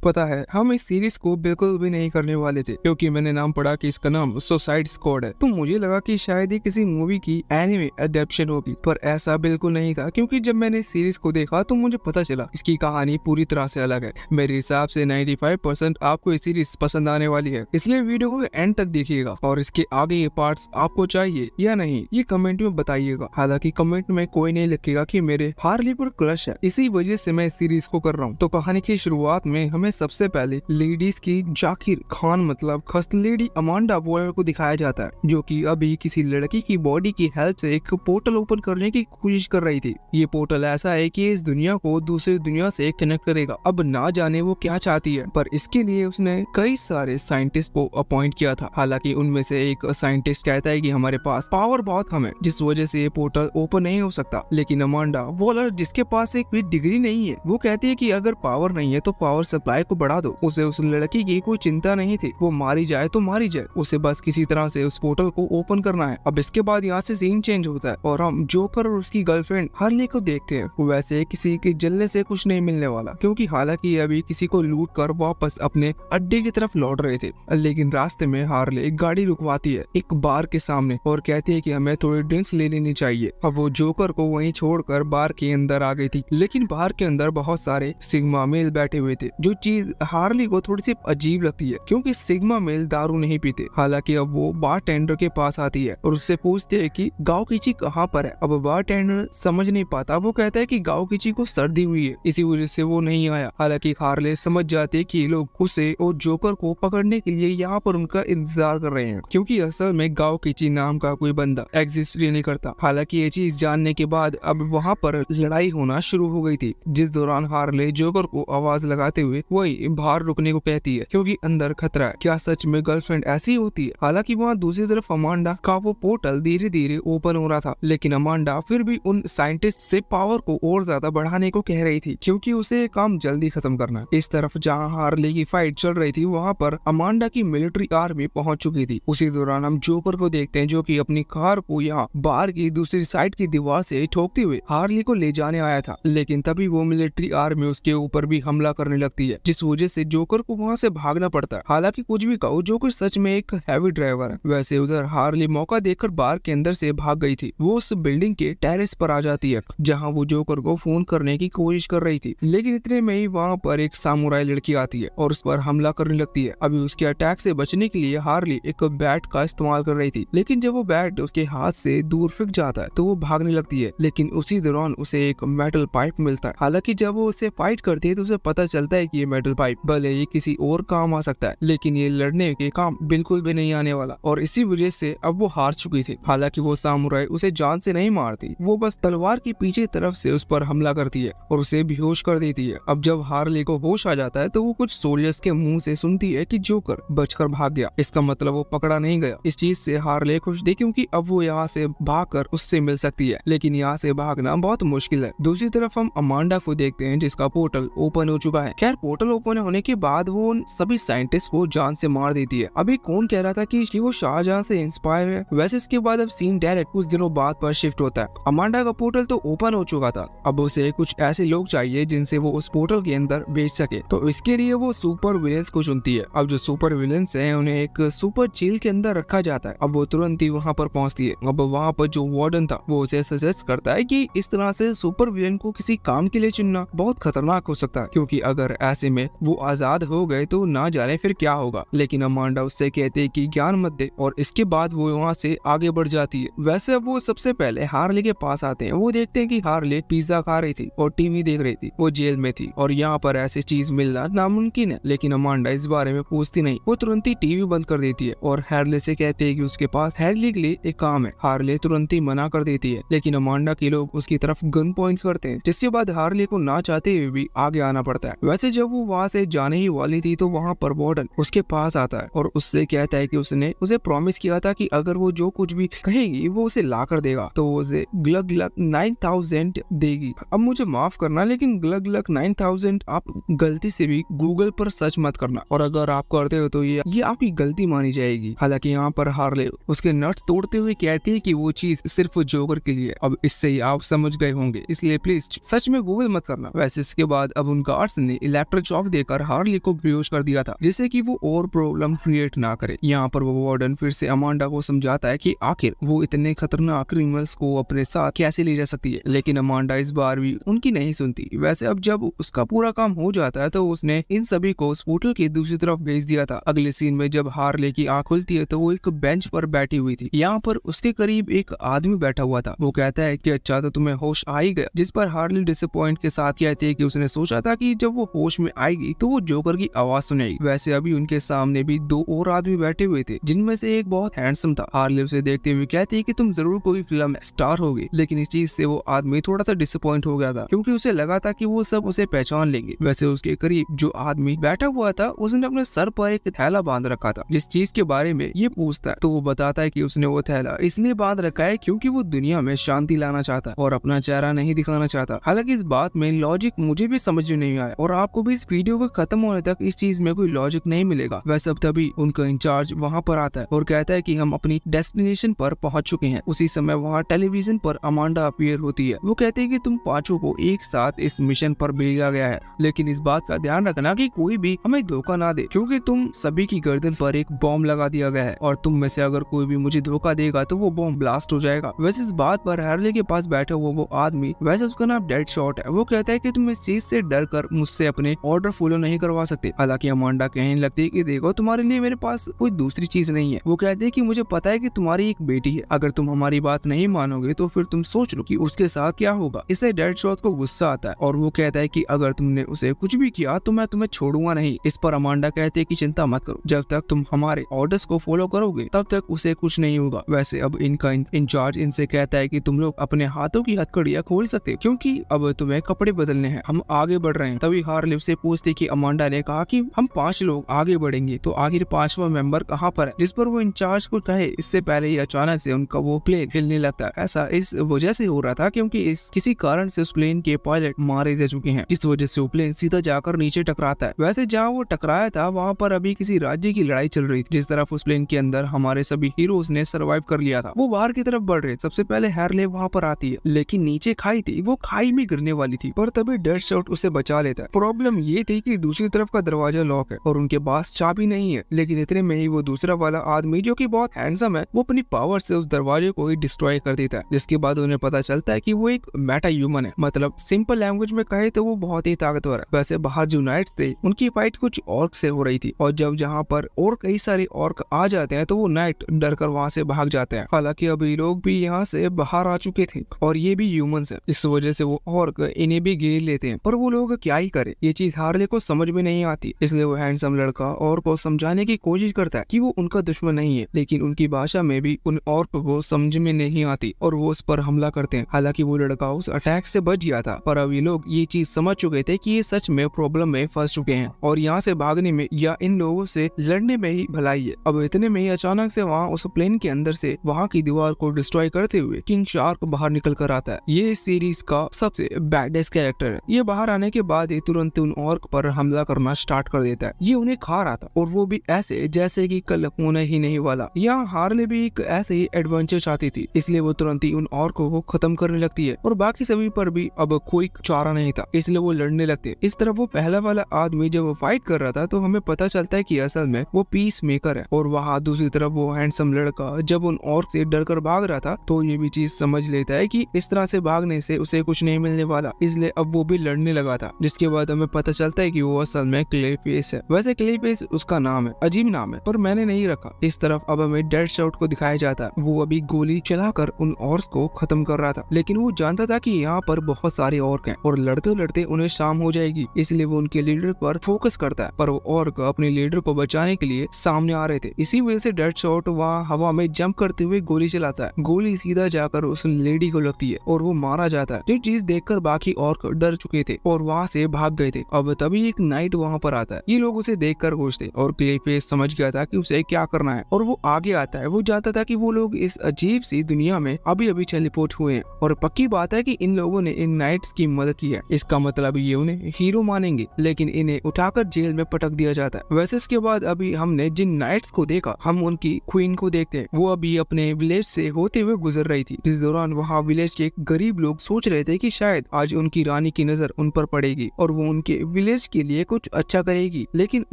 पता है हम इस सीरीज को बिल्कुल भी नहीं करने वाले थे क्योंकि मैंने नाम पढ़ा कि इसका नाम सुसाइड स्क्वाड है, तो मुझे लगा कि शायद ये किसी मूवी की एनिमे अडेप्शन होगी, पर ऐसा बिल्कुल नहीं था क्योंकि जब मैंने इस सीरीज को देखा तो मुझे पता चला इसकी कहानी पूरी तरह से अलग है। मेरे हिसाब से 95% आपको ये सीरीज पसंद आने वाली है, इसलिए वीडियो को एंड तक देखिएगा और इसके आगे ये पार्ट्स आपको चाहिए या नहीं ये कमेंट में बताइएगा। हालांकि कमेंट में कोई नहीं लिखेगा कि मेरे हार्ली पर क्रश है, इसी वजह से मैं इस सीरीज को कर रहा हूँ। तो कहानी की शुरुआत में हमें सबसे पहले लेडीज की जाकिर खान मतलब खस्त लेडी अमांडा वॉलर को दिखाया जाता है, जो कि अभी किसी लड़की की बॉडी की हेल्प से एक पोर्टल ओपन करने की कोशिश कर रही थी। ये पोर्टल ऐसा है कि इस दुनिया को दूसरी दुनिया से कनेक्ट करेगा। अब ना जाने वो क्या चाहती है, पर इसके लिए उसने कई सारे साइंटिस्ट को अपॉइंट किया था। हालांकि उनमें से एक साइंटिस्ट कहता है कि हमारे पास पावर बहुत कम है, जिस वजह से ये पोर्टल ओपन नहीं हो सकता। लेकिन अमांडा वॉलर, जिसके पास एक भी डिग्री नहीं है, वो कहती है कि अगर पावर नहीं है तो पावर सप्लाई को बढ़ा दो। उसे उस लड़की की कोई चिंता नहीं थी, वो मारी जाए तो मारी जाए, उसे बस किसी तरह से उस पोर्टल को ओपन करना है। अब इसके बाद यहाँ से सीन चेंज होता है और हम जोकर और उसकी गर्लफ्रेंड हार्ली को देखते हैं। वैसे किसी के जलने से कुछ नहीं मिलने वाला, क्योंकि हालांकि अभी किसी को लूट कर वापस अपने अड्डे की तरफ लौट रहे थे। लेकिन रास्ते में हार्ले एक गाड़ी रुकवाती है एक बार के सामने और कहती है कि हमें थोड़ी ड्रिंक्स ले लेनी चाहिए। अब वो जोकर को वहीं छोड़कर बार के अंदर आ गई थी, लेकिन बार के अंदर बहुत सारे सिग्मा मेल बैठे हुए थे, जो चीज हार्ली को थोड़ी सी अजीब लगती है क्योंकि सिग्मा मेल दारू नहीं पीते। हालांकि अब वो बार टेंडर के पास आती है और उससे पूछते है कि गाँव किची कहाँ पर है। अब बार टेंडर समझ नहीं पाता, वो कहता है कि गाँव किची को सर्दी हुई है, इसी वजह से वो नहीं आया। हालांकि हार्ले समझ जाते है कि लोग उसे और जोकर को पकड़ने के लिए यहाँ पर उनका इंतजार कर रहे हैं, क्योंकि असल में गाँव किची नाम का कोई बंदा एग्जिस्ट नहीं करता। हालांकि ये चीज जानने के बाद अब वहाँ पर लड़ाई होना शुरू हो गई थी, जिस दौरान हार्ले जोकर को आवाज लगाते हुए वही बाहर रुकने को कहती है क्योंकि अंदर खतरा है। क्या सच में गर्लफ्रेंड ऐसी होती है? हालांकि वहाँ दूसरी तरफ अमांडा का वो पोर्टल धीरे धीरे ओपन हो रहा था, लेकिन अमांडा फिर भी उन साइंटिस्ट से पावर को और ज्यादा बढ़ाने को कह रही थी क्योंकि उसे काम जल्दी खत्म करना है। इस तरफ जहाँ हार्ले की फाइट चल रही थी, वहाँ पर अमांडा की मिलिट्री आर्मी पहुंच चुकी थी। उसी दौरान हम जोकर को देखते हैं, जो कि अपनी कार को यहाँ बार की दूसरी साइड की दीवार से ठोकते हुए हार्ले को ले जाने आया था। लेकिन तभी वो मिलिट्री आर्मी उसके ऊपर भी हमला करने लगती है, जिस वजह से जोकर को वहाँ से भागना पड़ता है। हालांकि कुछ भी कहो, जोकर सच में एक हैवी ड्राइवर है। वैसे उधर हार्ले मौका देखकर बार के अंदर से भाग गई थी। वो उस बिल्डिंग के टेरेस पर आ जाती है जहाँ वो जोकर को फोन करने की कोशिश कर रही थी, लेकिन इतने में ही वहाँ पर एक सामुराई लड़की आती है और उस पर हमला करने लगती है। अभी उसके अटैक से बचने के लिए हार्ले एक बैट का इस्तेमाल कर रही थी, लेकिन जब वो बैट उसके हाथ से दूर फिक जाता है तो वो भागने लगती है। लेकिन उसी दौरान उसे एक मेटल पाइप मिलता है। हालांकि जब वो उसे फाइट करती है तो उसे पता चलता है कि ये मेटल पाइप भले ये किसी और काम आ सकता है, लेकिन ये लड़ने के काम बिल्कुल भी नहीं आने वाला, और इसी वजह से अब वो हार चुकी थी। हालांकि वो सामुराई उसे जान से नहीं मारती, वो बस तलवार की पीछे तरफ से उस पर हमला करती है और उसे बेहोश कर देती है। अब जब हार्ले को होश आ जाता है तो वो कुछ सोल्जर्स के मुंह से सुनती है कि जोकर बचकर भाग गया, इसका मतलब वो पकड़ा नहीं गया। इस चीज से हार्ले खुश थी क्योंकि अब वो यहाँ से भागकर उससे मिल सकती है, लेकिन यहाँ से भागना बहुत मुश्किल है। दूसरी तरफ हम अमांडा को देखते हैं, जिसका पोर्टल ओपन हो चुका है। खैर, पोर्टल ओपन होने के बाद वो उन सभी साइंटिस्ट को जान से मार देती है। अभी कौन कह रहा था कि वो शाहजहां से इंस्पायर है? वैसे इसके बाद अब सीन डायरेक्ट कुछ दिनों बाद पर शिफ्ट होता है। अमांडा का पोर्टल तो ओपन हो चुका था, अब उसे कुछ ऐसे लोग चाहिए जिनसे वो उस पोर्टल के अंदर भेज सके, तो इसके लिए वो सुपर विलेंस को चुनती है। अब जो सुपर विलेंस है उन्हें एक सुपर जेल के अंदर रखा जाता है। अब वो तुरंत ही वहाँ पर पहुँचती है। अब वहाँ पर जो वार्डन था वो उसे सजेस्ट करता है कि इस तरह से सुपर विलेन को किसी काम के लिए चुनना बहुत खतरनाक हो सकता है, क्योंकि अगर ऐसे में वो आजाद हो गए तो ना जाने फिर क्या होगा। लेकिन अमांडा उससे कहते हैं कि ज्ञान मत दे, और इसके बाद वो वहाँ से आगे बढ़ जाती है। वैसे अब वो सबसे पहले हार्ले के पास आते हैं। वो देखते हैं कि हार्ले पिज्जा खा रही थी और टीवी देख रही थी, वो जेल में थी और यहाँ पर ऐसी चीज मिलना नामुमकिन है। लेकिन अमांडा इस बारे में पूछती नहीं, वो तुरंत ही टीवी बंद कर देती है और हार्ले से कहते हैं कि उसके पास हार्ले के लिए एक काम है। हार्ले तुरंत ही मना कर देती है, लेकिन अमांडा के लोग उसकी तरफ गन पॉइंट करते हैं, जिसके बाद हार्ले को ना चाहते हुए भी आगे आना पड़ता है। वैसे जब वो वहाँ से जाने ही वाली थी तो वहाँ पर वार्डन उसके पास आता है और उससे कहता है कि उसने उसे प्रॉमिस किया था कि अगर वो जो कुछ भी कहेगी वो उसे ला कर देगा, तो वो उसे ग्लग लग 9000 देगी। अब मुझे माफ करना, लेकिन ग्लग लग 9000 आप गलती से भी गूगल पर सर्च मत करना, और अगर आप करते हो तो ये आपकी गलती मानी जाएगी। हालांकि यहाँ पर हार्ले उसके नट्स तोड़ते हुए कहती है कि वो चीज सिर्फ जोकर के लिए। अब इससे ही आप समझ गए होंगे, इसलिए प्लीज सच में गूगल मत करना। वैसे इसके बाद अब उन गार्ड्स ने इलेक्ट्रिक शॉक देकर हार्ली को बेहोश कर दिया था, जिससे कि वो और प्रॉब्लम क्रिएट ना करे। यहाँ पर वो वार्डन फिर से अमांडा को समझाता है कि आखिर वो इतने खतरनाक क्रिमिनल्स को अपने साथ कैसे ले जा सकती है, लेकिन अमांडा इस बार भी उनकी नहीं सुनती। वैसे अब जब उसका पूरा काम हो जाता है तो उसने इन सभी को हॉस्पिटल की दूसरी तरफ भेज दिया था। अगले सीन में जब हार्ले की आंख खुलती है तो वो एक बेंच पर बैठी हुई थी। यहाँ पर उसके करीब एक आदमी बैठा हुआ था। वो कहता है कि अच्छा तो तुम्हें होश आ ही गया, जिस पर हार्ले डिसअपॉइंट के साथ कहती है कि उसने सोचा था कि जब वो होश में आएगी तो वो जोकर की आवाज सुनेगी। वैसे अभी उनके सामने भी दो और आदमी बैठे हुए थे, जिनमें से एक बहुत हैंडसम था। हार्ले उसे देखते हुए कहती है कि तुम जरूर कोई फिल्म स्टार होगी, लेकिन इस चीज से वो आदमी थोड़ा सा डिसअपॉइंट हो गया था, क्योंकि उसे लगा था कि वो सब उसे पहचान लेंगे। वैसे उसके करीब जो आदमी बैठा हुआ था उसने अपने सर पर एक थैला बांध रखा था। जिस चीज के बारे में ये पूछता है तो वो बताता है कि उसने वो थैला इसलिए बांध रखा है क्योंकि वो दुनिया में शांति लाना चाहता है और अपना चेहरा नहीं दिखाना चाहता। हालांकि इस बात में लॉजिक मुझे भी समझ में नहीं आया और आपको भी इस वीडियो के खत्म होने तक इस चीज में कोई लॉजिक नहीं मिलेगा। वैसे अब तभी उनका इंचार्ज वहाँ पर आता है और कहता है कि हम अपनी डेस्टिनेशन पर पहुंच चुके हैं। उसी समय वहाँ टेलीविजन पर अमांडा अपीयर होती है। वो कहती है कि तुम पांचों को एक साथ इस मिशन पर भेजा गया है, लेकिन इस बात का ध्यान रखना कि कोई भी हमें धोखा ना दे, क्योंकि तुम सभी की गर्दन पर एक बॉम्ब लगा दिया गया है और तुम में से अगर कोई भी मुझे धोखा देगा तो वो बॉम्ब ब्लास्ट हो जाएगा। वैसे इस बात पर हार्ले के पास बैठा हुआ वो आदमी, वैसे उसका नाम डेडशॉट है, वो कहता है कि तुम इस चीज से डर कर मुझसे अपने ऑर्डर फॉलो नहीं करवा सकते। हालांकि अमांडा कहने लगती है कि देखो तुम्हारे लिए मेरे पास कोई दूसरी चीज नहीं है। वो कहते हैं कि मुझे पता है कि तुम्हारी एक बेटी है, अगर तुम हमारी बात नहीं मानोगे तो फिर तुम सोच लो कि उसके साथ क्या होगा। इससे डेडशॉट को गुस्सा आता है और वो कहता है कि अगर तुमने उसे कुछ भी किया तो मैं तुम्हें छोड़ूंगा नहीं। इस पर अमांडा कहते हैं कि चिंता मत करो, जब तक तुम हमारे ऑर्डर्स को फॉलो करोगे तब तक उसे कुछ नहीं होगा। वैसे अब इनका इंचार्ज इनसे कहता है कि तुम लोग अपने हाथों की हथकड़ियां खोल सकते, क्योंकि अब तुम्हें कपड़े बदलने हैं, हम आगे बढ़ रहे हैं। तभी हार्ले से पूछते कि अमांडा ने कहा कि हम 5 लोग आगे बढ़ेंगे, तो आखिर 5वां मेंबर कहाँ पर है? जिस पर वो इंचार्ज को कहे इससे पहले ही अचानक से उनका वो प्लेन हिलने लगता है। ऐसा इस वजह से हो रहा था क्योंकि इस किसी कारण से उस प्लेन के पायलट मारे जा चुके हैं, जिस वजह से वो प्लेन सीधा जाकर नीचे टकराता है। वैसे जहाँ वो टकराया था वहाँ पर अभी किसी राज्य की लड़ाई चल रही थी। जिस तरफ उस प्लेन के अंदर हमारे सभी हीरोज ने सर्वाइव कर लिया था, वो बाहर की तरफ बढ़ रहे। सबसे पहले हार्ले वहाँ पर आती है, लेकिन नीचे खाई थी, वो खाई में गिरने वाली थी, पर तभी डेडशॉट उसे बचा लेता है। प्रॉब्लम ये थी कि दूसरी तरफ का दरवाजा लॉक है और उनके पास चाबी नहीं है। लेकिन इतने में ही वो दूसरा वाला आदमी जो कि बहुत हैंडसम है, वो अपनी पावर से उस दरवाजे को ही डिस्ट्रॉय कर देता है, जिसके बाद उन्हें पता चलता है कि वो एक मेटा ह्यूमन है, मतलब सिंपल लैंग्वेज में कहे तो वो बहुत ही ताकतवर है। वैसे बाहर जो नाइट्स थे उनकी फाइट कुछ ऑर्क से हो रही थी और जब जहाँ पर और कई सारे ऑर्क आ जाते हैं तो वो नाइट डर कर वहाँ से भाग जाते हैं। हालांकि अभी लोग भी यहाँ से बाहर आ चुके थे और ये भी ह्यूमंस है, इस वजह से वो ऑर्क इन्हें भी घेर लेते हैं, पर वो लोग क्या ही करे, ये चीज हार्ले को समझ में नहीं आती। इसलिए वो हैंडसम लड़का ऑर्क को समझाने की कोशिश करता है कि वो उनका दुश्मन नहीं है, लेकिन उनकी भाषा में भी उन ऑर्क को समझ में नहीं आती और वो उस पर हमला करते हैं। हालांकि वो लड़का उस अटैक से बच गया था, पर अब ये लोग ये चीज समझ चुके थे कि ये सच में प्रॉब्लम में फंस चुके हैं और यहाँ से भागने में या इन लोगों से लड़ने में ही भलाई है। अब इतने में ही अचानक से वहाँ उस प्लेन के अंदर से वहाँ की दीवार को डिस्ट्रॉय करते हुए किंग शार्क बाहर निकल कर आता है। ये इस सीरीज का सबसे बैडेस्ट कैरेक्टर है। ये बाहर आने के बाद ही तुरंत उन ऑर्क पर हमला करना स्टार्ट कर देता है। ये उन्हें खा रहा था और वो भी ऐसे जैसे कि कल होना ही नहीं वाला। यहाँ हार्ले भी एक ऐसे ही एडवेंचर चाहती थी, इसलिए वो तुरंत ही उन ऑर्कों को खत्म करने लगती है और बाकी सभी पर भी अब कोई चारा नहीं था, इसलिए वो लड़ने लगते। इस तरफ वो पहला वाला आदमी जब वो फाइट कर रहा था तो हमें पता चलता है कि असल में वो पीस मेकर है और वहाँ दूसरी तरफ वो हैंडसम लड़का जब उन ऑर्क से डर कर भाग रहा था तो ये भी चीज समझ लेता है कि इस तरह से भागने से उसे कुछ नहीं मिलने वाला, इसलिए अब वो भी लड़ने लगा था। जिसके बाद हमें पता चलता है कि वो असल में क्लेफेस है। वैसे क्लेफेस उसका नाम है, अजीब नाम है, पर मैंने नहीं रखा। इस तरफ अब हमें डेडशॉट को दिखाया जाता है, वो अभी गोली चलाकर उन ऑर्क्स को खत्म कर रहा था, लेकिन वो जानता था कि यहाँ पर बहुत सारे ऑर्क हैं और लड़ते लड़ते उन्हें शाम हो जाएगी, इसलिए वो उनके लीडर पर फोकस करता है। पर वो ऑर्क अपने लीडर को बचाने के लिए सामने आ रहे थे, इसी वजह से डेडशॉट वहाँ हवा में जंप करते हुए गोली चलाता है। गोली सीधा जाकर उस लेडी को लगती है और वो मारा जाता है। जो चीज देखकर बाकी ऑर्क डर चुके थे और वहाँ से भाग गए थे। अब तभी एक नाइट वहाँ पर आता है, ये लोग उसे देखकर खुश थे और क्लेफेस समझ गया था कि उसे क्या करना है और वो आगे आता है। वो जानता था कि वो लोग इस अजीब सी दुनिया में अभी अभी टेलीपोर्ट हुए हैं और पक्की बात है कि इन लोगों ने इन नाइट्स की मदद की है, इसका मतलब ये उन्हें हीरो मानेंगे, लेकिन इन्हें उठाकर जेल में पटक दिया जाता है। वैसे इसके बाद अभी हमने जिन नाइट्स को देखा, हम उनकी क्वीन को देखते हैं। वो अभी अपने विलेज से होते हुए गुजर रही थी, जिस दौरान वहाँ विलेज के गरीब लोग सोच रहे थे कि शायद आज उनकी रानी की नजर उन पर पड़ेगी और वो उनके विलेज के लिए कुछ अच्छा करेगी, लेकिन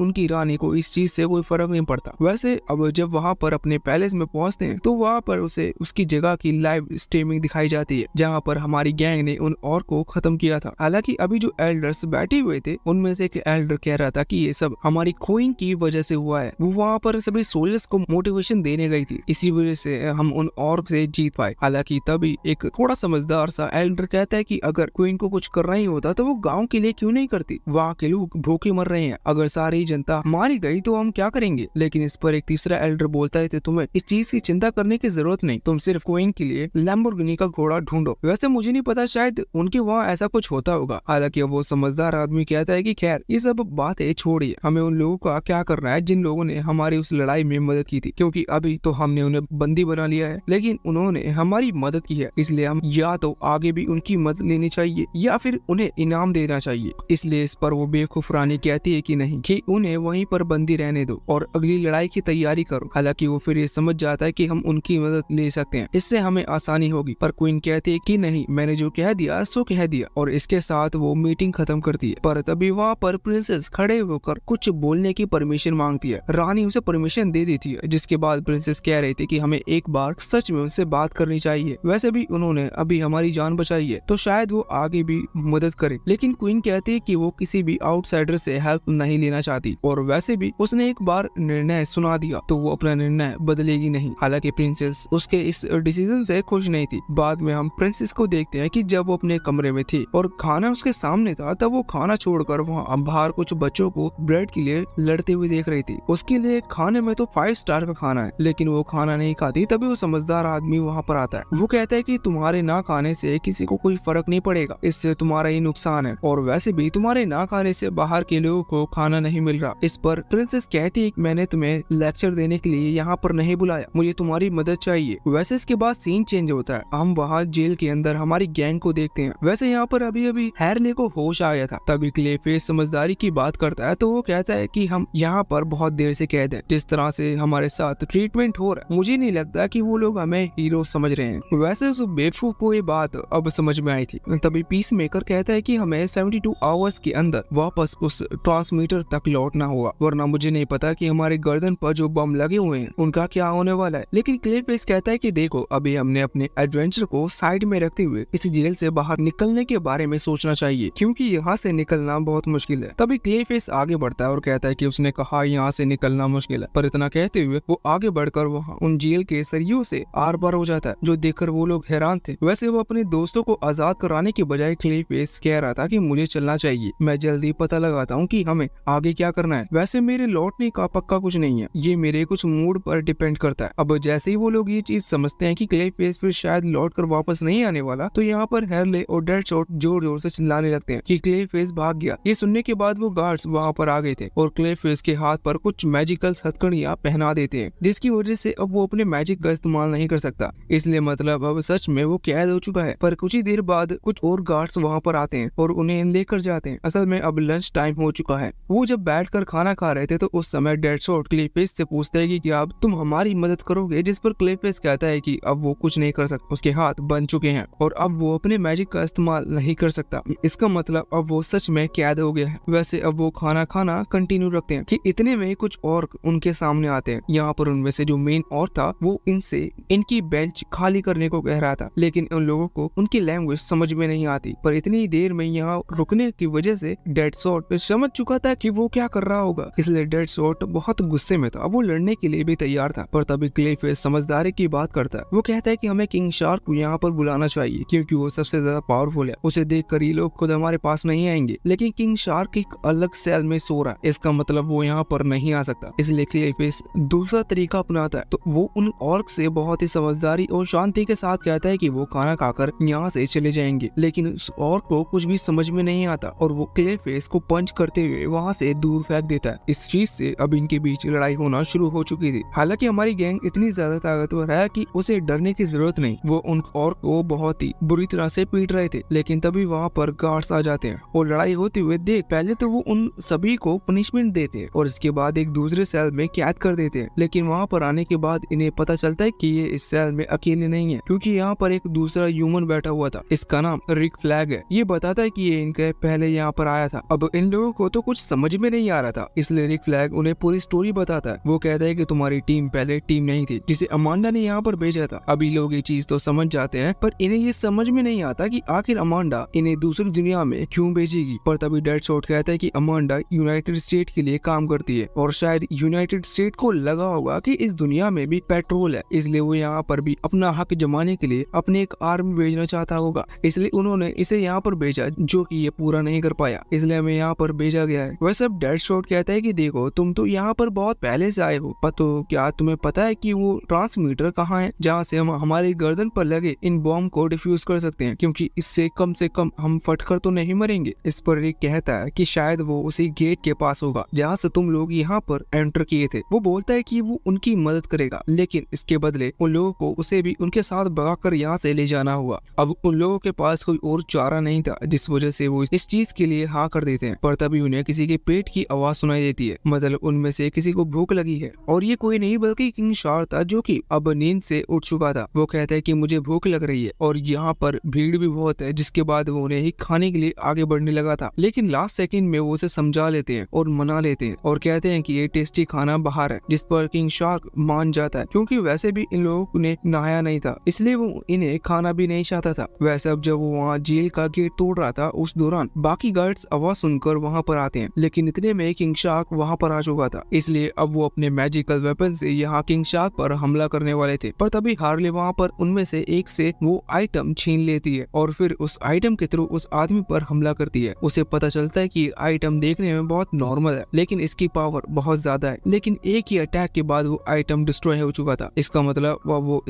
उनकी रानी को इस चीज से कोई फर्क नहीं पड़ता। वैसे अब जब वहाँ पर अपने पैलेस में पहुंचते हैं तो वहाँ पर उसे उसकी जगह की लाइव स्ट्रीमिंग दिखाई जाती है, जहाँ पर हमारी गैंग ने उन और को खत्म किया था। हालांकि अभी जो एल्डर्स बैठे हुए थे उनमें से एक एल्डर कह रहा था कि ये सब हमारी क्वीन की वजह से हुआ है। वो वहाँ पर सभी सोल्जर्स को मोटिवेशन देने गई थी, इसी वजह से हम उन और से जीत पाए। हालांकि तभी एक थोड़ा समझदार सा एल्डर कहता है कि अगर क्वीन को कुछ करना ही होता तो वो गाँव के लिए क्यों नहीं करती, वहाँ के लोग भूखे मर रहे हैं, अगर सारी जनता मारी गई तो हम क्या करेंगे। लेकिन इस पर एक तीसरा एल्डर बोलता है तुम्हें इस चीज की चिंता करने की जरूरत नहीं, तुम सिर्फ क्वीन के लिए लैम्बोर्गिनी का घोड़ा ढूंढो। वैसे मुझे नहीं पता, शायद उनके वहाँ ऐसा कुछ होता होगा। हालांकि वो समझदार आदमी कहता है कि खैर ये सब बातें छोड़िए, हमें उन लोगों का क्या करना है जिन लोगों ने हमारी उस लड़ाई में मदद की थी, क्योंकि अभी तो हमने उन्हें बंदी बना लिया है लेकिन उन्होंने हमारी मदद की है, इसलिए हम या तो आगे भी उनकी मदद लेनी चाहिए या फिर उन्हें इनाम देना चाहिए। इसलिए इस पर वो बेवकूफ रानी कहती है कि नहीं, कि उन्हें वहीं पर बंदी रहने दो और अगली लड़ाई की तैयारी करो। हालांकि वो फिर ये समझ जाता है कि हम उनकी मदद ले सकते हैं, इससे हमें आसानी होगी। पर क्वीन कहती है कि नहीं, मैंने जो कह दिया सो कह दिया, और इसके साथ वो मीटिंग खत्म करती है। पर तभी वहाँ पर प्रिंसेस खड़े होकर कुछ बोलने की परमिशन मांगती है। रानी उसे परमिशन दे देती है, जिसके बाद प्रिंसेस कह रही थी कि हमें एक बार सच में उनसे बात करनी चाहिए। वैसे भी उन्होंने अभी हमारी जान बचाई है तो शायद वो आगे भी मदद करे। लेकिन क्वीन कहती है कि वो किसी भी आउटसाइडर से हेल्प नहीं लेना चाहती, और वैसे भी उसने एक बार निर्णय सुना दिया तो वो अपना निर्णय बदलेगी नहीं। हालांकि प्रिंसेस उसके इस डिसीजन से खुश नहीं थी। बाद में हम प्रिंसेस को देखते हैं कि जब वो अपने कमरे में थी और खाना उसके सामने था, तब वो खाना छोड़कर वहाँ बाहर कुछ बच्चों को ब्रेड के लिए लड़ते हुए देख रही थी। उसके लिए खाने में तो 5 स्टार का खाना है, लेकिन वो खाना नहीं खाती। तभी वो समझदार आदमी वहाँ पर आता है। वो कहता है कि तुम्हारे ना खाने से किसी को कोई फर्क नहीं पड़ेगा, इससे तुम्हारा ही नुकसान है, और वैसे भी तुम्हारे ना खाने से बाहर के लोगों को खाना नहीं मिल रहा। इस पर प्रिंसेस कहती है मैंने तुम्हें लेक्चर देने के लिए यहाँ पर नहीं बुलाया, मुझे तुम्हारी मदद चाहिए। वैसे इसके बाद सीन चेंज होता है, हम वहाँ जेल के अंदर हमारी गैंग को देखते हैं। वैसे यहाँ पर अभी अभी हैरले को होश आया था। तभी क्लेफेस समझदारी की बात करता है तो वो कहता है कि हम यहाँ पर बहुत देर से कैद हैं, जिस तरह से हमारे साथ ट्रीटमेंट हो रहा है मुझे नहीं लगता कि वो लोग हमें हीरो समझ रहे हैं। वैसे उस बेवकूफ को ये बात अब समझ में आई थी। तभी पीस मेकर कहता है कि हमें 72 आवर्स के अंदर वापस उस ट्रांसमीटर तक लौटना होगा, वरना मुझे नहीं पता कि हमारे गर्दन पर जो बम लगे हुए हैं उनका क्या होने वाला है। लेकिन क्लेफेस कहता है कि देखो, अभी हमने अपने एडवेंचर को साइड में रखते हुए इस जेल से बाहर निकलने के बारे में सोचना चाहिए, क्योंकि यहाँ से निकलना बहुत मुश्किल है। तभी क्लेफेस आगे बढ़ता है और कहता है कि उसने कहा यहाँ से निकलना मुश्किल है, पर इतना कहते हुए वो आगे बढ़कर वहाँ उन जेल के सरियों से आर पार हो जाता है, जो देखकर वो लोग हैरान थे। वैसे वो अपने दोस्तों को आजाद कराने के बजाय क्लेफेस कह रहा था कि मुझे चलना चाहिए, मैं जल्दी पता लगाता हूँ कि हमें आगे क्या करना है। वैसे मेरे लौटने का पक्का कुछ नहीं है, ये मेरे कुछ मूड पर डिपेंड करता है। अब जैसे ही वो लोग ये चीज समझते हैं कि क्लेफेस फिर शायद लौट कर वापस नहीं आने वाला, तो यहाँ पर हैरले और डेडशॉट जोर जोर से चिल्लाने लगते हैं कि क्लेफेस भाग गया। ये सुनने के बाद वो गार्ड्स वहाँ पर आ गए थे और क्लेफेस के हाथ पर कुछ मैजिकल हथकड़ियां पहना देते हैं, जिसकी वजह से अब वो अपने मैजिक का इस्तेमाल नहीं कर सकता। इसलिए मतलब अब सच में वो कैद हो चुका है। पर कुछ ही देर बाद कुछ और गार्ड्स वहाँ पर आते हैं और उन्हें लेकर जाते हैं। असल में अब लंच टाइम हो चुका है। वो जब बैठकर खाना खा रहे थे तो उस समय डेडशॉट क्लेफेस से पूछता है कि अब तुम हमारी मदद करोगे, जिस पर क्लेफेस कहता है कि अब वो कुछ नहीं कर सकता, उसके हाथ बन चुके हैं और अब वो अपने मैजिक का इस्तेमाल नहीं कर सकता। इसका मतलब अब वो सच में कैद हो गया है। वैसे अब वो खाना खाना कंटिन्यू रखते हैं कि इतने में कुछ और उनके सामने आते हैं। यहाँ पर उनमें से जो मेन और था वो इनसे इनकी बेंच खाली करने को कह रहा था, लेकिन उन लोगों को उनकी लैंग्वेज समझ में नहीं आती। पर इतनी देर में यहाँ रुकने की वजह से डेडशॉट समझ चुका था कि वो क्या कर रहा होगा, इसलिए डेडशॉट बहुत गुस्से में था। वो लड़ने के लिए भी तैयार था। पर तभी क्लेफेस समझदारी की बात करता है। वो कहता है कि हमें किंग शार्क को यहाँ पर बुलाना चाहिए, क्योंकि वो सबसे ज्यादा पावरफुल है, उसे देखकर ये लोग खुद हमारे पास नहीं आएंगे। लेकिन किंग शार्क एक अलग सेल में सो रहा है, इसका मतलब वो यहाँ पर नहीं आ सकता। इसलिए क्लेफेस दूसरा तरीका अपनाता है। तो वो उन ऑर्क से बहुत ही समझदारी और शांति के साथ कहता है कि वो खाना खाकर यहाँ से चले जाएंगे। लेकिन उस ऑर्क को कुछ भी समझ में नहीं आता और वो क्लेफेस को पंच करते हुए वहाँ से दूर फेंक देता है। इस चीज से अब इनके बीच लड़ाई होना शुरू हो चुकी थी। हालांकि हमारी गैंग इतनी ज्यादा ताकतवर है कि उसे डरने की जरूरत नहीं। वो उन ऑर्क को बहुत ही बुरी तरह से पीट रहे थे, लेकिन तभी वहाँ पर गार्ड्स आ जाते हैं और लड़ाई होती हुए देख पहले तो वो उन सभी को पनिशमेंट देते हैं और इसके बाद एक दूसरे सेल में कैद कर देते हैं। लेकिन वहाँ पर आने के बाद इन्हें पता चलता है कि ये इस सेल में अकेले नहीं है, क्योंकि यहाँ पर एक दूसरा ह्यूमन बैठा हुआ था। इसका नाम रिक फ्लैग है। ये बताता है कि ये इनके पहले यहाँ पर आया था। अब इन लोगों को तो कुछ समझ में नहीं आ रहा था, इसलिए रिक फ्लैग उन्हें पूरी स्टोरी बताता है। वो कहता है कि तुम्हारी टीम पहले टीम नहीं थी जिसे अमांडा ने यहाँ पर भेजा था। अभी लोग ये चीज तो समझ जाते हैं, पर इन्हें ये समझ में नहीं आता कि आखिर अमांडा इन्हें दूसरी दुनिया में क्यों भेजेगी। पर तभी डेडशॉट कहता है कि अमांडा यूनाइटेड स्टेट के लिए काम करती है और शायद यूनाइटेड स्टेट को लगा होगा कि इस दुनिया में भी पेट्रोल है, इसलिए वो यहाँ पर भी अपना हक जमाने के लिए अपने एक आर्मी भेजना चाहता होगा, इसलिए उन्होंने इसे यहाँ पर भेजा, जो कि ये पूरा नहीं कर पाया, इसलिए हमें यहाँ पर भेजा गया है। वैसे अब डेडशॉट कहता है कि देखो तुम तो यहाँ पर बहुत पहले से आए हो, पर तो क्या तुम्हें पता है कि वो ट्रांसमीटर कहाँ है जहाँ से हम हमारी गर्दन पर लगे इन बॉम्ब को डिफ्यूज कर सकते हैं, क्योंकि इससे कम से कम हम फटकर तो नहीं मरेंगे। इस पर रिक कहता है कि शायद वो उसी गेट के पास होगा जहाँ से तुम लोग यहाँ पर एंटर किए थे। वो बोलता है कि वो उनकी मदद करेगा, लेकिन इसके बदले उन लोगों को उसे भी उनके साथ भगाकर यहाँ से ले जाना होगा। अब उन लोगों के पास कोई और चारा नहीं था, जिस वजह से वो इस चीज के लिए हाँ कर देते हैं। पर तभी उन्हें किसी के पेट की आवाज सुनाई देती है, मतलब उनमें से किसी को भूख लगी है, और ये कोई नहीं बल्कि किंग शार था, जो कि अब नींद से उठ चुका था। वो कहता है कि मुझे भूख लग रही है और यहाँ पर भीड़ भी बहुत है, जिसके बाद वो उन्हें ही खाने के लिए आगे बढ़ने लगा था, लेकिन लास्ट सेकंड में वो उसे समझा लेते हैं और मना लेते हैं और कहते हैं कि ये टेस्टी खाना बाहर है, जिस पर किंग शार्क मान जाता है, क्योंकि वैसे भी इन लोगों ने नहाया नहीं था, इसलिए वो इन्हें खाना भी नहीं चाहता था। वैसे अब जब वो वहाँ जेल का गेट तोड़ रहा था, उस दौरान बाकी गार्ड्स आवाज सुनकर वहाँ पर आते हैं, लेकिन इतने में किंग शार्क वहाँ पर आ चुका था, इसलिए अब वो अपने मैजिकल वेपन से यहाँ किंग शार्क पर हमला करने वाले थे। पर तभी हार्ले वहाँ पर उनमें से एक से वो आइटम छीन लेती है और फिर उस आइटम के थ्रू उस आदमी पर हमला करती है। उसे पता चलता है कि आइटम देखने में बहुत नॉर्मल है, लेकिन इसकी पावर बहुत ज्यादा है, लेकिन एक ही अटैक के बाद वो आइटम डिस्ट्रॉय हो चुका था। इसका मतलब वो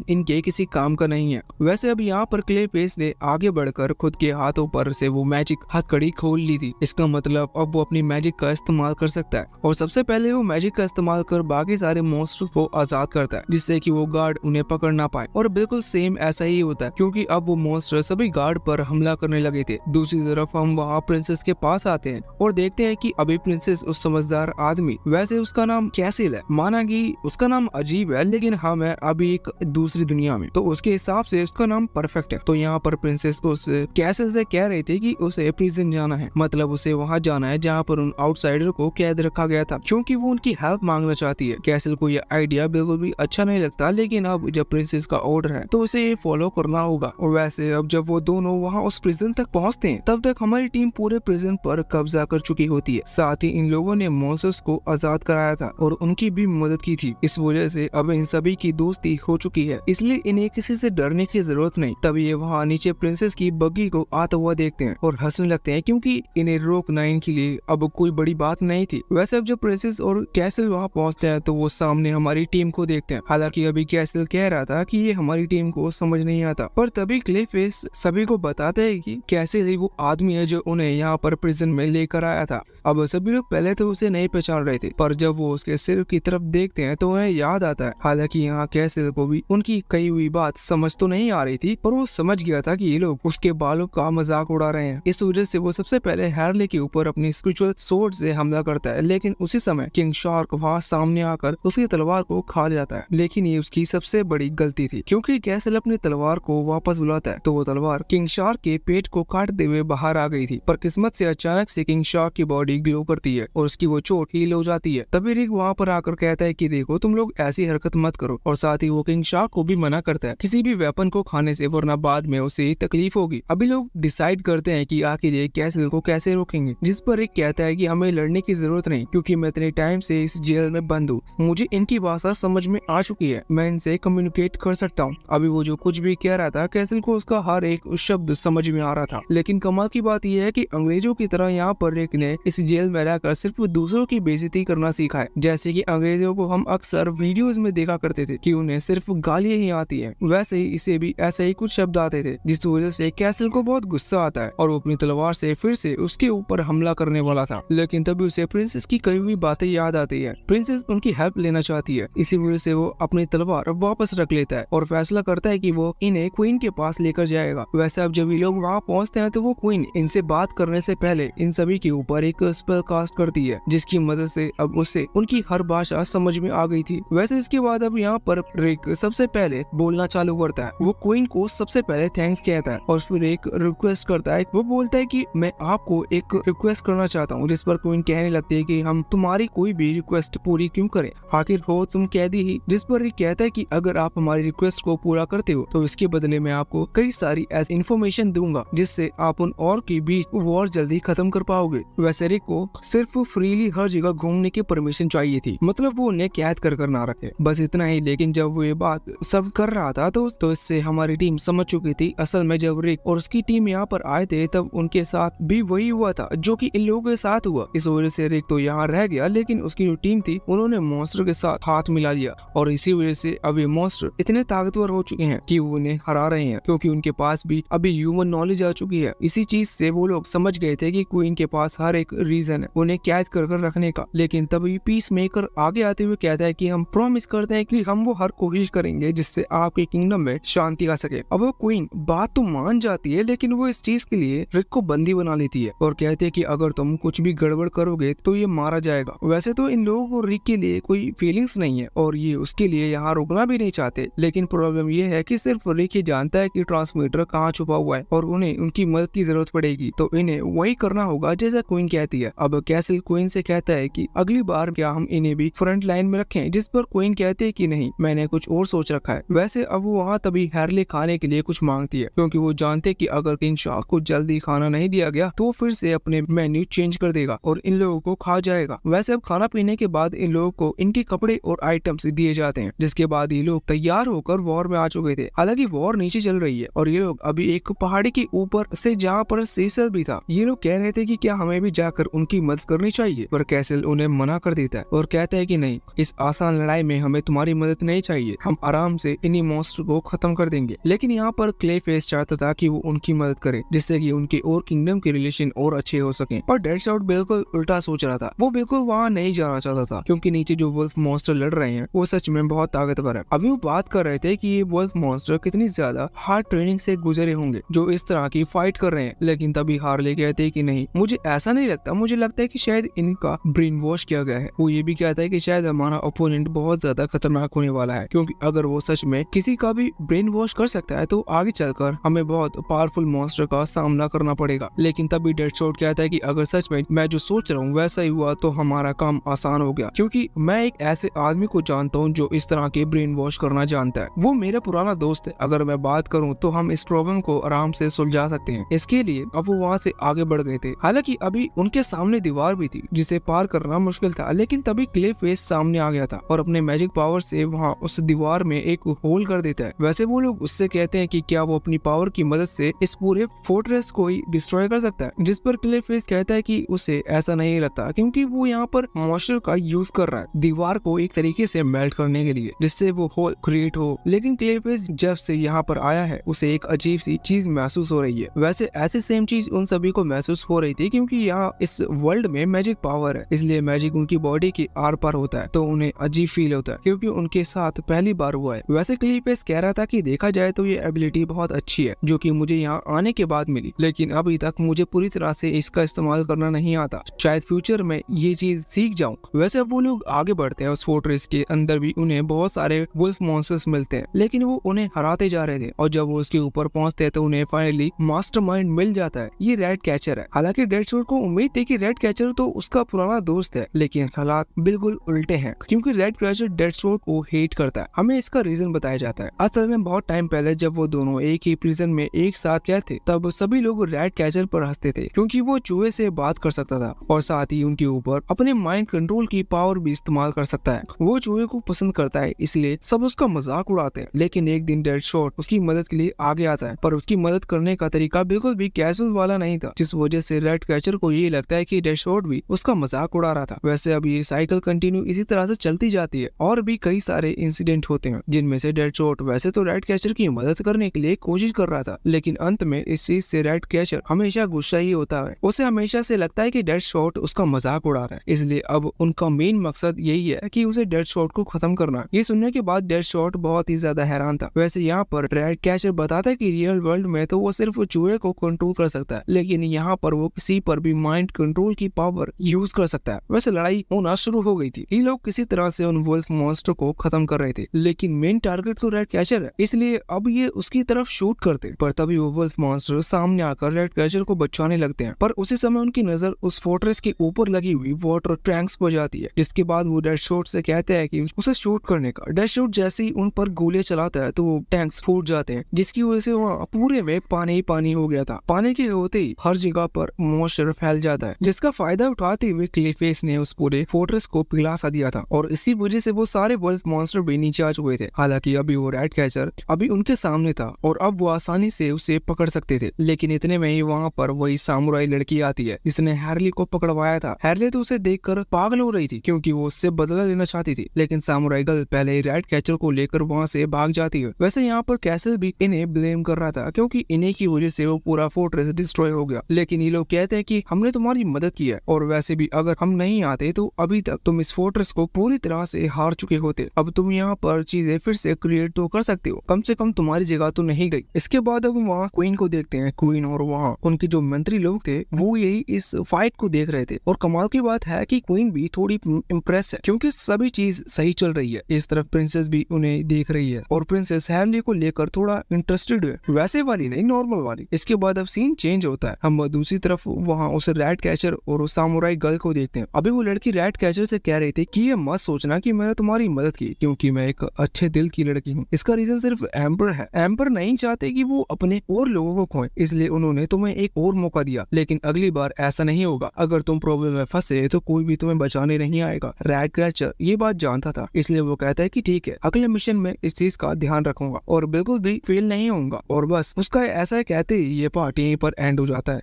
इनके किसी काम का नहीं है। वैसे अब यहाँ पर क्ले फेस ने आगे बढ़कर खुद के हाथों पर से वो मैजिक हथकड़ी खोल ली थी। इसका मतलब अब वो अपनी मैजिक का इस्तेमाल कर सकता है और सबसे पहले वो मैजिक का इस्तेमाल कर बाकी सारे मॉन्स्टर्स को आजाद करता है, जिससे कि वो गार्ड उन्हें पकड़ ना पाए। और बिल्कुल सेम ऐसा ही होता है, क्योंकि अब वो मॉन्स्टर सभी गार्ड पर हमला करने लगे थे। दूसरी तरफ हम वहाँ प्रिंसेस के पास आते हैं और देखते हैं कि अभी प्रिंसेस उस समझदार आदमी, वैसे उसका नाम कैसिल है, माना कि उसका नाम अजीब है, लेकिन हम है अभी एक दूसरी दुनिया में, तो उसके हिसाब से उसका नाम परफेक्ट है। तो यहाँ पर प्रिंसेस उस कैसल से कह रही थी कि उसे प्रिजन जाना है, मतलब उसे वहाँ जाना है जहाँ पर उन आउटसाइडर को कैद रखा गया था, क्योंकि वो उनकी हेल्प मांगना चाहती है। कैसल को यह आइडिया बिल्कुल भी अच्छा नहीं लगता, लेकिन अब जब प्रिंसेस का ऑर्डर है तो उसे ये फॉलो करना होगा। और वैसे अब जब वो दोनों वहाँ उस प्रिजन तक पहुँचते हैं, तब तक हमारी टीम पूरे प्रिजन पर कब्जा कर चुकी होती है। साथ ही इन लोगों ने मॉन्स्टर्स को आजाद कराया था और उनकी भी मदद की थी। इस वजह से अब इन सभी की दोस्ती हो चुकी है, इसलिए इन्हें किसी से डरने की जरूरत नहीं। तभी ये वहाँ नीचे प्रिंसेस की बग्गी को आता हुआ देखते हैं और हंसने लगते हैं, क्योंकि इन्हें रोकना इनके लिए अब कोई बड़ी बात नहीं थी। वैसे अब जब प्रिंसेस और कैसल वहाँ पहुँचते हैं तो वो सामने हमारी टीम को देखते हैं। हालांकि अभी कैसल कह रहा था कि ये हमारी टीम को समझ नहीं आता, पर तभी क्लेफेस सभी को बताते हैं कि कैसल ही वो आदमी है जो उन्हें यहाँ पर प्रिजन में लेकर आया था। अब सभी लोग पहले तो उसे नहीं पहचान रहे थे, पर जब वो उसके सिर की तरफ देखते हैं तो उन्हें याद आता है। हालांकि यहाँ कैसल को भी उनकी कही हुई बात समझ तो नहीं आ रही थी, पर वो समझ गया था कि ये लोग उसके बालों का मजाक उड़ा रहे हैं। इस वजह से वो सबसे पहले हार्ले के ऊपर अपनी स्पिरिचुअल सोर्ड से हमला करता है, लेकिन उसी समय किंग शार्क वहाँ सामने आकर उसकी तलवार को खा जाता है। लेकिन ये उसकी सबसे बड़ी गलती थी, क्योंकि कैसल अपनी तलवार को वापस बुलाता है तो वो तलवार किंग शार्क के पेट को काटते हुए बाहर आ गई थी। पर किस्मत से अचानक से किंग शार्क की बॉडी ग्लो करती है और उसकी वो चोट हील हो जाती है। तभी रिक वहाँ पर आकर कहता है कि देखो तुम लोग ऐसी हरकत मत करो, और साथ ही वो किंग शार्क को भी मना करता है किसी भी वेपन को खाने से, वरना बाद में उसे तकलीफ होगी। अभी लोग डिसाइड करते हैं कि आखिर ये कैसल को कैसे रोकेंगे, जिस पर रिक कहता है कि हमें लड़ने की जरूरत नहीं, क्योंकि मैं इतने टाइम से इस जेल में बंद हूँ, मुझे इनकी भाषा समझ में आ चुकी है, मैं इनसे कम्युनिकेट कर सकता हूँ। अभी वो जो कुछ भी कह रहा था कैसल को उसका हर एक शब्द समझ में आ रहा था। लेकिन कमाल की बात यह है कि अंग्रेजों की तरह यहाँ पर रिक ने इस जेल में रहकर सिर्फ दूसरों की बेइज्जती करना सीखा है। जैसे कि अंग्रेजों को हम अक्सर वीडियोस में देखा करते थे कि उन्हें सिर्फ गालियां ही आती है, वैसे ही इसे भी ऐसे ही कुछ शब्द आते थे, जिस वजह से कैसल को बहुत गुस्सा आता है और वो अपनी तलवार से फिर से उसके ऊपर हमला करने वाला था। लेकिन तभी उसे प्रिंसेस की कही हुई बातें याद आती है। प्रिंसेस उनकी हेल्प लेना चाहती है, इसी वजह से वो अपनी तलवार वापस रख लेता है और फैसला करता है कि वो इन्हें क्वीन के पास लेकर जाएगा। वैसे अब जब ये लोग वहाँ पहुँचते हैं तो वो क्वीन इनसे बात करने से पहले इन सभी के ऊपर एक स्पेल कास्ट करती है, जिसकी मदद से अब उसे उनकी हर भाषा समझ में आ गई थी। वैसे इसके बाद अब यहाँ पर रिक सबसे पहले बोलना चालू करता है। वो क्वीन को सबसे पहले थैंक्स कहता है और फिर एक रिक्वेस्ट करता है। वो बोलता है कि मैं आपको एक रिक्वेस्ट करना चाहता हूँ, जिस पर क्वीन कहने लगती है कि हम तुम्हारी कोई भी रिक्वेस्ट पूरी क्यों करें, आखिर हो तुम कैदी ही। जिस पर रिक कहता है कि अगर आप हमारी रिक्वेस्ट को पूरा करते हो तो इसके बदले में आपको कई सारी ऐसी इन्फॉर्मेशन दूंगा जिससे आप उन और के बीच वॉर जल्दी खत्म कर पाओगे। वैसे रिक को सिर्फ फ्रीली हर जगह घूमने की परमिशन चाहिए थी, मतलब वो उन्हें कैद कर ना रखे, बस इतना ही। लेकिन जब वो ये बात सब कर रहा था तो इससे हमारी टीम समझ चुकी थी। असल में जब रिक और उसकी टीम यहाँ पर आए थे तब उनके साथ भी वही हुआ था जो कि इन लोगों के साथ हुआ। इस वजह से रिक तो यहाँ रह गया, लेकिन उसकी जो टीम थी उन्होंने मॉन्स्टर के साथ हाथ मिला लिया और इसी वजह से अब ये मॉन्स्टर इतने ताकतवर हो चुके हैं कि वो उन्हें हरा रहे हैं, क्योंकि उनके पास भी अभी ह्यूमन नॉलेज आ चुकी है। इसी चीज से वो लोग समझ गए थे कि क्वीन के पास हर एक रीजन है उन्हें कैद कर रखने का। लेकिन तभी पीस मेकर आगे आते हुए कहता है कि हम प्रॉमिस करते हैं कि हम वो हर कोशिश करेंगे जिससे आपके किंगडम में शांति आ सके। अब वो क्वीन बात तो मान जाती है, लेकिन वो इस चीज के लिए रिक को बंदी बना लेती है और कहते हैं कि अगर तुम कुछ भी गड़बड़ करोगे तो ये मारा जाएगा। वैसे तो इन लोगों को रिक के लिए कोई फीलिंग्स नहीं है और ये उसके लिए यहाँ रुकना भी नहीं चाहते, लेकिन प्रॉब्लम ये है कि सिर्फ रिक ही जानता है कि ट्रांसमीटर कहाँ छुपा हुआ है और उन्हें उनकी मदद की जरूरत पड़ेगी, तो इन्हें वही करना होगा जैसा क्वीन कहती है। अब कैसल क्वीन से कहता है कि अगली बार क्या हम इन्हें भी फ्रंट लाइन में रखें, जिस पर क्वीन कहती है कि नहीं, मैंने कुछ और सोच रखा है। वैसे अब वो वहाँ तभी हैरले खाने के लिए कुछ मांगती है, क्योंकि वो जानते कि अगर किंग शार्क को जल्दी खाना नहीं दिया गया तो फिर से अपने मेन्यू चेंज कर देगा और इन लोगों को खा जाएगा। वैसे अब खाना पीने के बाद इन लोगों को इनके कपड़े और आइटम्स दिए जाते हैं, जिसके बाद ये लोग तैयार होकर वॉर में आ चुके थे। हालांकि वॉर नीचे चल रही है और ये लोग अभी एक पहाड़ी के ऊपर से, जहाँ पर सीसल भी था, ये लोग कह रहे थे कि क्या हमें भी जाकर उनकी मदद करनी चाहिए, पर कैसल उन्हें मना कर देता है और कहता है कि नहीं, इस आसान लड़ाई में हमें तुम्हारी मदद नहीं चाहिए, हम आराम से इन्हीं मॉन्स्टर को खत्म कर देंगे। लेकिन यहाँ पर क्ले फेस चाहता था कि वो उनकी मदद करे, जिससे कि उनके और किंगडम के रिलेशन और अच्छे हो सके। पर डेडशॉट बिल्कुल उल्टा सोच रहा था। वो बिल्कुल वहाँ नहीं जाना चाहता था, क्योंकि नीचे जो वुल्फ मॉन्स्टर लड़ रहे हैं वो सच में बहुत ताकतवर है। अभी वो बात कर रहे थे कि ये वुल्फ मॉन्स्टर कितनी ज्यादा हार्ड ट्रेनिंग से गुजरे होंगे जो इस तरह की फाइट कर रहे हैं। लेकिन तभी हार्ले कहते हैं कि नहीं, मुझे ऐसा नहीं लगता, मुझे लगता है कि शायद इनका ब्रेन वॉश किया गया है। वो ये भी कहता है कि शायद हमारा ओपोनेंट बहुत ज्यादा खतरनाक होने वाला है, क्योंकि अगर वो सच में किसी का भी ब्रेन वॉश कर सकता है तो आगे चलकर हमें बहुत पावरफुल मॉन्स्टर का सामना करना पड़ेगा। लेकिन तभी डेडशॉट कहता है कि अगर सच में मैं जो सोच रहा हूँ वैसा ही हुआ तो हमारा काम आसान हो गया, क्योंकि मैं एक ऐसे आदमी को जानता हूँ जो इस तरह के ब्रेन वॉश करना जानता है। वो मेरा पुराना दोस्त है, अगर मैं बात करूँ तो हम इस प्रॉब्लम को आराम से सुलझा सकते हैं। इसके लिए अब वो वहाँ से आगे बढ़ गए थे। हालांकि अभी उनके सामने दीवार भी थी जिसे पार करना मुश्किल था, लेकिन तभी क्ले फेस सामने आ गया था और अपने मैजिक पावर से वहाँ उस दीवार में एक होल कर देता है। वैसे वो लोग उससे कहते हैं कि क्या वो अपनी पावर की मदद से इस पूरे फोर्ट्रेस को ही डिस्ट्रॉय कर सकता है, जिस पर क्ले फेस कहता है कि उसे ऐसा नहीं लगता, क्योंकि वो यहाँ पर मॉन्स्टर का यूज कर रहा है दीवार को एक तरीके से मेल्ट करने के लिए, जिससे वो होल क्रिएट हो। लेकिन क्ले फेस जब से यहाँ पर आया है उसे एक अजीब सी चीज महसूस हो रही है। वैसे ऐसी सेम चीज उन सभी को महसूस हो रही थी, क्योंकि यहाँ इस वर्ल्ड में मैजिक पावर है, इसलिए मैजिक उनकी बॉडी के आर पार होता है, तो उन्हें अजीब फील होता है, क्योंकि उनके साथ पहली बार हुआ है। वैसे क्ले फेस कह रहा था कि देखा जाए तो ये एबिलिटी बहुत अच्छी है जो कि मुझे यहाँ आने के बाद मिली, लेकिन अभी तक मुझे पूरी तरह से इसका इस्तेमाल करना नहीं आता, शायद फ्यूचर में ये चीज सीख जाऊं। वैसे अब वो लोग आगे बढ़ते हैं। उस फोर्ट्रेस के अंदर भी उन्हें बहुत सारे वुल्फ मॉन्स्टर्स मिलते हैं, लेकिन वो उन्हें हराते जा रहे थे और जब वो उसके ऊपर पहुंचते हैं तो उन्हें फाइनली मास्टरमाइंड मिल जाता है। ये रेड कैचर है। हालांकि डेडशॉट को उम्मीद थी कि रेड कैचर तो उसका पुराना दोस्त है, लेकिन हालात बिल्कुल उल्टे हैं, क्योंकि रेड कैचर डेडशॉट को हेट करता है। हमें इसका रीजन बताया जाता है। असल में बहुत टाइम पहले जब वो दोनों एक ही प्रिजन में एक साथ गए थे तब सभी लोग रेड कैचर पर हंसते थे, क्योंकि वो चूहे से बात कर सकता था और साथ ही उनके ऊपर अपने माइंड कंट्रोल की पावर भी इस्तेमाल कर सकता है। वो चूहे को पसंद करता है, इसलिए सब उसका मजाक उड़ाते हैं। लेकिन एक दिन डेडशॉट उसकी मदद के लिए आगे आता है, पर उसकी मदद करने का तरीका बिल्कुल भी कैजुअल वाला नहीं था, जिस वजह से रेड कैचर को ये लगता है कि डेडशॉट भी उसका मजाक उड़ा रहा था। वैसे अब ये साइकिल कंटिन्यू इसी तरह से चलती जाती है और भी कई सारे इंसिडेंट होते हैं, जिनमें से डेडशॉट वैसे तो रेड कैचर की मदद करने के लिए कोशिश कर रहा था, लेकिन अंत में इस चीज से रेड कैचर हमेशा गुस्सा ही होता है। उसे हमेशा से लगता है कि डेडशॉट उसका मजाक उड़ा रहा है, इसलिए अब उनका मेन मकसद यही है कि उसे डेडशॉट को खत्म करना। ये सुनने के बाद डेडशॉट बहुत ही ज्यादा हैरान था। वैसे यहाँ पर रेड कैचर बताता है कि रियल वर्ल्ड में तो वो सिर्फ चूहे को कंट्रोल कर सकता है, लेकिन यहाँ पर वो किसी पर भी माइंड कंट्रोल की पावर यूज कर सकता है। वैसे लड़ाई होना शुरू हो गई थी। ये लोग किसी तरह से उन वुल्फ मॉन्स्टर को खत्म कर रहे थे, लेकिन मेन टारगेट तो रेड कैचर है, इसलिए अब ये उसकी तरफ शूट करते। पर तभी वो वुल्फ मॉन्स्टर सामने आकर रेड कैचर को बचाने लगते हैं। पर उसी समय उनकी नजर उस फोर्ट्रेस के ऊपर लगी हुई वाटर टैंक्स पर जाती है, जिसके बाद वो डेडशॉट से कहते हैं कि उसे शूट करने का। डेडशॉट जैसे ही उन पर गोलियां चलाता है तो वो टैंक्स फूट जाते हैं, जिसकी वजह से वहाँ पूरे में पानी ही पानी हो गया था। पानी के होते ही हर जगह पर मॉन्स्टर फैल जाता है, जिसका फायदा उठाते हुए क्लेफेस ने उस पूरे फोर्ट्रेस को पिघला सा दिया था और इसी वजह से वो सारे वुल्फ मॉन्स्टर भी नीचे आ चुके थे। हालांकि अभी वो रेड कैचर अभी उनके सामने था और अब वो आसानी से उसे पकड़ सकते थे, लेकिन इतने में ही वहाँ पर वही सामुराई लड़की आती है जिसने हैरली को पकड़वाया था। हैरली तो उसे देखकर पागल हो रही थी क्योंकि वो उससे बदला लेना चाहती थी, लेकिन सामुराई गर्ल पहले ही रेड कैचर को लेकर वहाँ से भाग जाती है। वैसे यहाँ पर कैसल भी इन्हें ब्लेम कर रहा था क्योंकि इन्हीं की वजह से वो पूरा फोर्ट्रेस डिस्ट्रॉय हो गया, लेकिन ये लोग कहते हैं कि हमने तुम्हारी मदद की है और वैसे भी अगर हम नहीं आते तो अभी तक तुम इस फोर्ट्रेस को पूरी तरह से हार चुके होते। अब तुम यहाँ पर चीजें फिर से क्रिएट तो कर सकते हो, कम से कम तुम्हारी जगह तो नहीं गई। इसके बाद अब वहाँ क्वीन को देखते हैं। क्वीन और वहाँ उनके जो मंत्री लोग थे वो यही इस फाइट को देख रहे थे और कमाल की बात है कि क्वीन भी थोड़ी इम्प्रेस है क्योंकि सभी चीज सही चल रही है। इस तरफ प्रिंसेस भी उन्हें देख रही है और प्रिंसेस हैरली को लेकर थोड़ा इंटरेस्टेड है, वैसे वाली नहीं, नॉर्मल वाली। इसके बाद अब सीन चेंज होता है। हम दूसरी तरफ वहाँ उस रेड कैचर और उस सामुराई गर्ल को देखते हैं। अभी वो लड़की रेड कैचर से कह रही थी कि ये मत सोचना कि मैंने तुम्हारी मदद की क्योंकि मैं एक अच्छे दिल की लड़की हूँ। इसका रीजन सिर्फ एम्पर है। एम्पर नहीं चाहते कि वो अपने और लोगों को खोएं, इसलिए उन्होंने तुम्हें एक और मौका दिया, लेकिन अगली बार ऐसा नहीं होगा। अगर तुम प्रॉब्लम में फंसे तो कोई भी तुम्हें बचाने नहीं आएगा। रेड कैचर ये बात जानता था, इसलिए वो कहता है कि ठीक है, अगले मिशन में इस चीज का ध्यान रखूंगा और बिल्कुल भी फेल नहीं होऊंगा। और बस उसका ऐसा कहते ही ये पार्ट यहीं पर एंड हो जाता है।